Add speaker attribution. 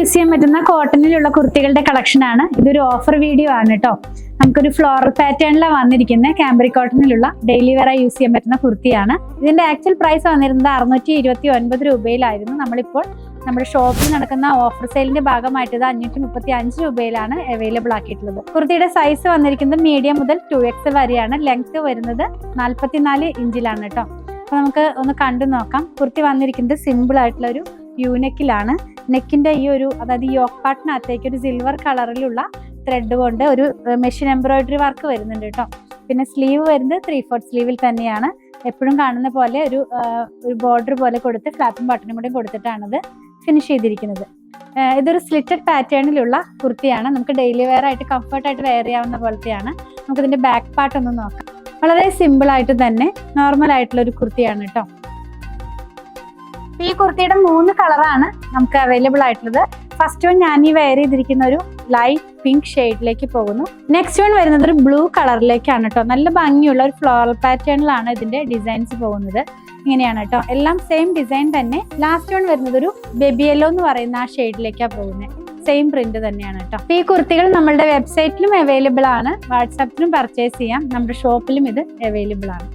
Speaker 1: Use ചെയ്യാൻ പറ്റുന്ന കോട്ടണിലുള്ള കുർത്തികളുടെ collection ആണ്. ഇതൊരു ഓഫർ വീഡിയോ ആണ് കേട്ടോ. നമുക്കൊരു ഫ്ലോറൽ പാറ്റേണിലാണ് വന്നിരിക്കുന്ന ക്യാമ്പറി കോട്ടണിലുള്ള ഡെയിലി വെയർ യൂസ് ചെയ്യാൻ പറ്റുന്ന കുർത്തിയാണ്. ഇതിന്റെ ആക്ച്വൽ പ്രൈസ് വന്നിരുന്നത് 629 രൂപയിലായിരുന്നു. നമ്മളിപ്പോൾ നമ്മുടെ ഷോപ്പിൽ നടക്കുന്ന ഓഫർ സെയിലിന്റെ ഭാഗമായിട്ട് ഇത് 535 രൂപയിലാണ് അവൈലബിൾ ആക്കിയിട്ടുള്ളത്. കുർത്തിയുടെ സൈസ് വന്നിരിക്കുന്നത് മീഡിയം മുതൽ 2X വരെയാണ്. ലെങ്ത് വരുന്നത് 44 ഇഞ്ചിലാണ് കേട്ടോ. അപ്പൊ നമുക്ക് ഒന്ന് കണ്ടു നോക്കാം. കുർത്തി വന്നിരിക്കുന്നത് സിമ്പിൾ ആയിട്ടുള്ള ഒരു യൂനെക്കിലാണ്. നെക്കിന്റെ ഈ ഒരു അതായത് യോക്ക് പാർട്ടിനകത്തേക്ക് ഒരു സിൽവർ കളറിലുള്ള ത്രെഡ് കൊണ്ട് ഒരു മെഷീൻ എംബ്രോയിഡറി വർക്ക് വരുന്നുണ്ട് കേട്ടോ. പിന്നെ സ്ലീവ് വരുന്നത് 3/4 സ്ലീവിൽ തന്നെയാണ്. എപ്പോഴും കാണുന്ന പോലെ ഒരു ബോർഡർ പോലെ കൊടുത്ത് ഫ്ലാപ്പും ബട്ടണും കൂടി കൊടുത്തിട്ടാണ് ഇത് ഫിനിഷ് ചെയ്തിരിക്കുന്നത്. ഇതൊരു സ്ലിറ്റഡ് പാറ്റേണിലുള്ള കുർത്തിയാണ്. നമുക്ക് ഡെയിലി വെയർ ആയിട്ട് കംഫർട്ടായിട്ട് വെയർ ചെയ്യാവുന്ന പോലത്തെയാണ്. നമുക്കിതിന്റെ ബാക്ക് പാർട്ട് ഒന്ന് നോക്കാം. വളരെ സിമ്പിൾ ആയിട്ട് തന്നെ നോർമൽ ആയിട്ടുള്ള ഒരു കുർത്തിയാണ് കേട്ടോ. ഈ കുർത്തിയുടെ 3 കളറാണ് നമുക്ക് അവൈലബിൾ ആയിട്ടുള്ളത്. ഫസ്റ്റ് വൺ ഞാൻ ഈ വെയർ ചെയ്തിരിക്കുന്ന ഒരു ലൈറ്റ് പിങ്ക് ഷെയ്ഡിലേക്ക് പോകുന്നു. നെക്സ്റ്റ് വൺ വരുന്നത് ഒരു ബ്ലൂ കളറിലേക്കാണ് കേട്ടോ. നല്ല ഭംഗിയുള്ള ഒരു ഫ്ലോറൽ പാറ്റേണിലാണ് ഇതിന്റെ ഡിസൈൻസ് പോകുന്നത്. ഇങ്ങനെയാണ് കേട്ടോ. എല്ലാം സെയിം ഡിസൈൻ തന്നെ. ലാസ്റ്റ് വൺ വരുന്നത് ഒരു ബേബി യെല്ലോ എന്ന് പറയുന്ന ആ ഷെയ്ഡിലേക്കാണ് പോകുന്നത്. സെയിം പ്രിന്റ് തന്നെയാണ് കേട്ടോ. ഈ കുർത്തികൾ നമ്മുടെ വെബ്സൈറ്റിലും അവൈലബിൾ ആണ്. വാട്സാപ്പിലും പർച്ചേസ് ചെയ്യാം. നമ്മുടെ ഷോപ്പിലും ഇത് അവൈലബിൾ ആണ്.